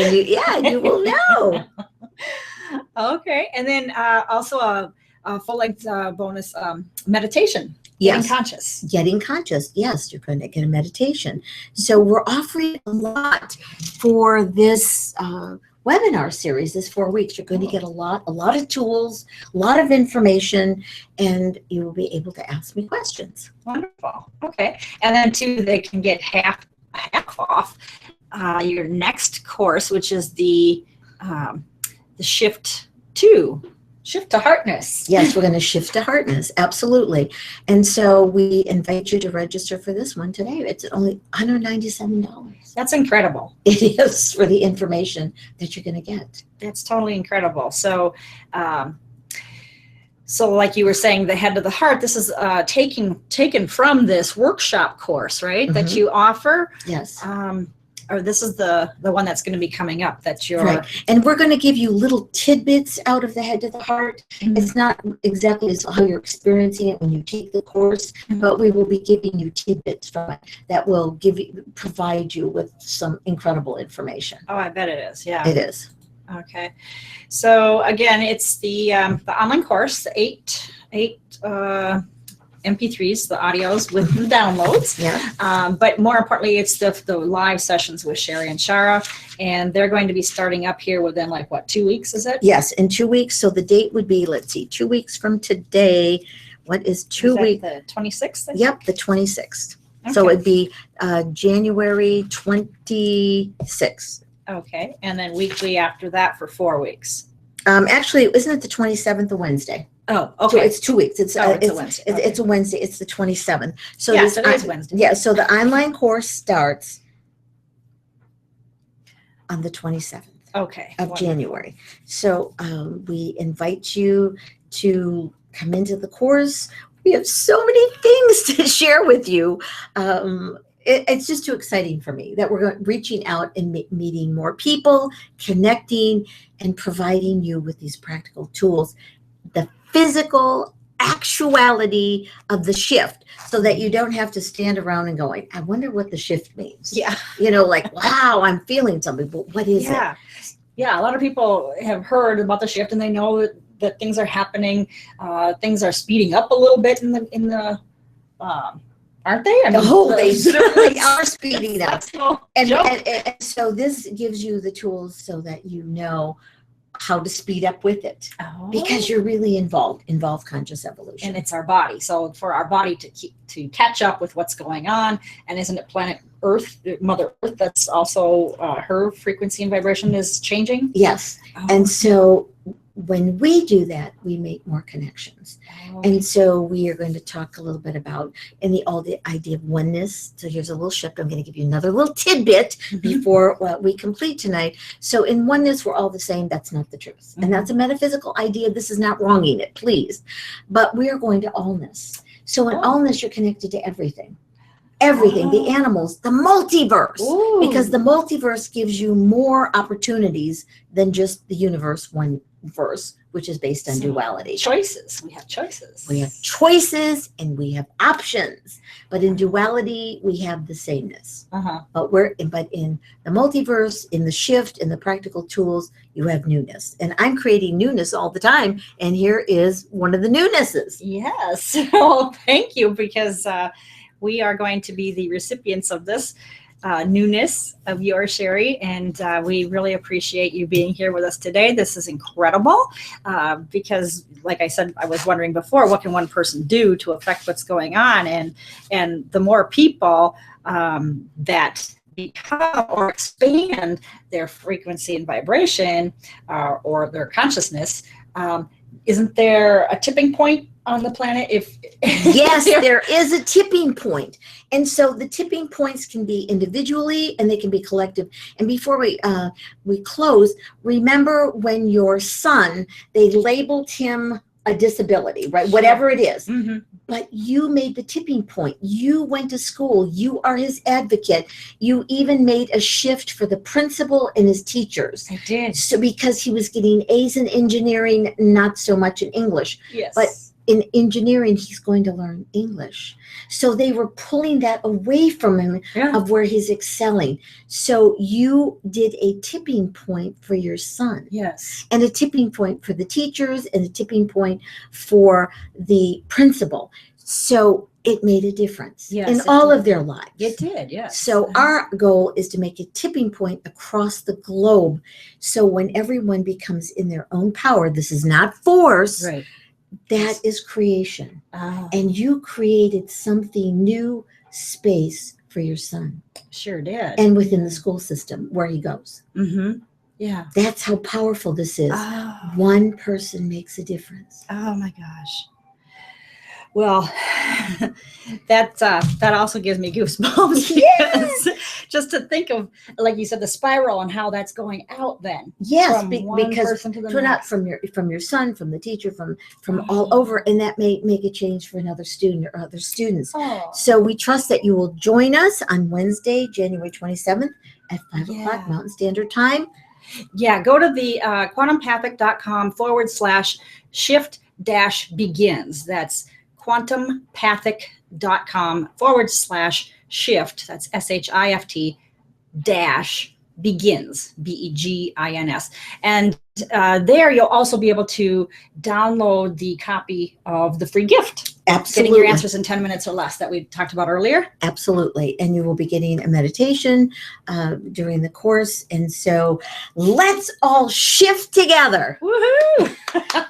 You will know. Okay. And then also a full-length bonus meditation. Yes. Getting conscious. Yes, you're going to get a meditation. So we're offering a lot for this webinar series, this 4 weeks. You're going to get a lot of tools, a lot of information, and you will be able to ask me questions. Wonderful. Okay. And then too, they can get half off your next course, which is the Shift to Heartness. Yes, we're going to shift to Heartness. Absolutely. And so we invite you to register for this one today. It's only $197. That's incredible. It is, for the information that you're going to get. That's totally incredible. So, so like you were saying, the head to the heart, this is taken from this workshop course, right? Mm-hmm. That you offer. Yes. Or this is the one that's going to be coming up, that you're right. And we're going to give you little tidbits out of the head to the heart. Mm-hmm. It's not exactly how you're experiencing it when you take the course, mm-hmm. but we will be giving you tidbits from it that will provide you with some incredible information. Oh, I bet it is. Yeah, it is. Okay. So again, it's the online course, the eight MP3s, the audios with the downloads. Yeah. But more importantly, it's the live sessions with Sherry and Shara, and they're going to be starting up here within 2 weeks, is it? Yes, in 2 weeks. So the date would be, 2 weeks from today. What is 2 weeks? The 26th? Yep, the 26th. Okay. So it'd be January 26th. Okay, and then weekly after that for 4 weeks. Actually, isn't it the 27th, a Wednesday? Oh, okay. So it's 2 weeks. It's a Wednesday. It's a Wednesday. It's the 27th. So yes, it is Wednesday. Yeah. So the online course starts on the 27th. Okay. Of January. So we invite you to come into the course. We have so many things to share with you. It's just too exciting for me that we're reaching out and meeting more people, connecting, and providing you with these practical tools. The physical actuality of the shift, so that you don't have to stand around and going, I wonder what the shift means. Yeah. Wow, I'm feeling something, but what is it? Yeah, a lot of people have heard about the shift, and they know that things are happening. Things are speeding up a little bit in the aren't they? They certainly are speeding up. And so this gives you the tools so that you know how to speed up with it, because you're really involved conscious evolution. And it's our body. So for our body to catch up with what's going on, and isn't it planet Earth, Mother Earth, that's also her frequency and vibration is changing? Yes. And so when we do that, we make more connections. And so we are going to talk a little bit about all the idea of oneness. So here's a little shift. I'm going to give you another little tidbit before we complete tonight. So in oneness, we're all the same. That's not the truth. And that's a metaphysical idea. This is not wronging it, please. But we are going to allness. So in allness, you're connected to everything. everything, the animals, the multiverse, Ooh. because the multiverse gives you more opportunities than just the universe one verse, which is based on duality. Choices. We have choices. We have choices and we have options, but in duality we have the sameness. But in the multiverse, in the shift, in the practical tools, you have newness. And I'm creating newness all the time, and here is one of the newnesses. Yes. Well, thank you, because we are going to be the recipients of this newness of yours, Sherry, and we really appreciate you being here with us today. This is incredible because, like I said, I was wondering before, what can one person do to affect what's going on? And the more people that become or expand their frequency and vibration or their consciousness, isn't there a tipping point on the planet? Yes, there is a tipping point. And so the tipping points can be individually and they can be collective. And before we close, remember when your son, they labeled him a disability, right? Whatever it is. But you made the tipping point. You went to school. You are his advocate. You even made a shift for the principal and his teachers. I did. So because he was getting A's in engineering, not so much in English. Yes. But in engineering, he's going to learn English. So they were pulling that away from him of where he's excelling. So you did a tipping point for your son. Yes. And a tipping point for the teachers and a tipping point for the principal. So it made a difference in all of their lives. It did, yes. So our goal is to make a tipping point across the globe. So when everyone becomes in their own power, this is not force. Right. That is creation. And you created something new, space for your son. Sure did. And within the school system where he goes. Yeah. That's how powerful this is. One person makes a difference. Oh my gosh. Well, that also gives me goosebumps. Yes. Just to think of, like you said, the spiral and how that's going out then. Yes, from one because person to the not next. from your son, from the teacher, from all over, and that may make a change for another student or other students. So we trust that you will join us on Wednesday, January 27th at 5 o'clock Mountain Standard Time. Yeah, go to the quantumpathic.com/shift-begins. That's quantumpathic.com/shift. That's SHIFT -begins, BEGINS. And there you'll also be able to download the copy of the free gift. Absolutely. Getting your answers in 10 minutes or less that we talked about earlier. Absolutely. And you will be getting a meditation during the course. And so let's all shift together. Woohoo!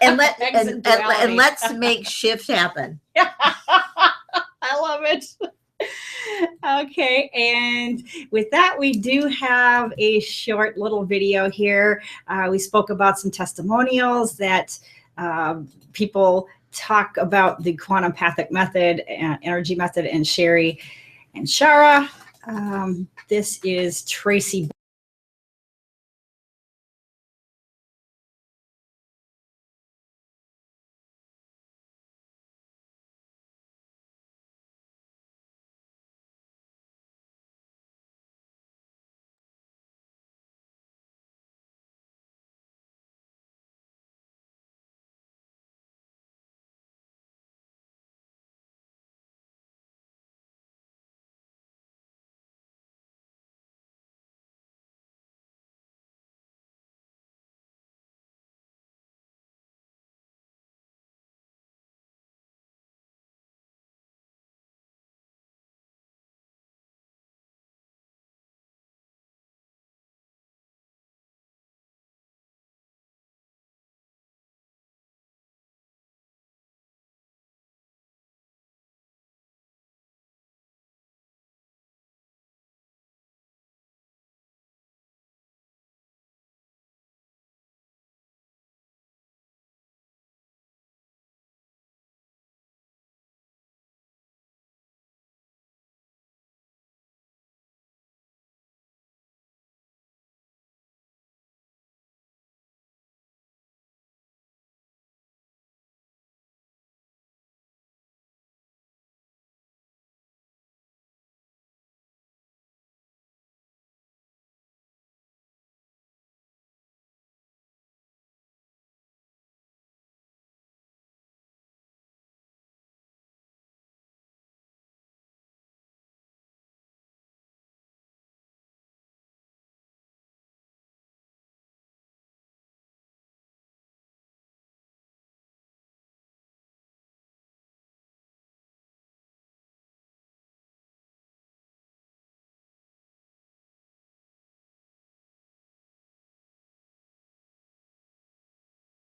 And let's make shift happen. I love it. Okay, and with that, we do have a short little video here. We spoke about some testimonials that people talk about the quantum pathic method and energy method, and Sherry and Shara. This is Tracy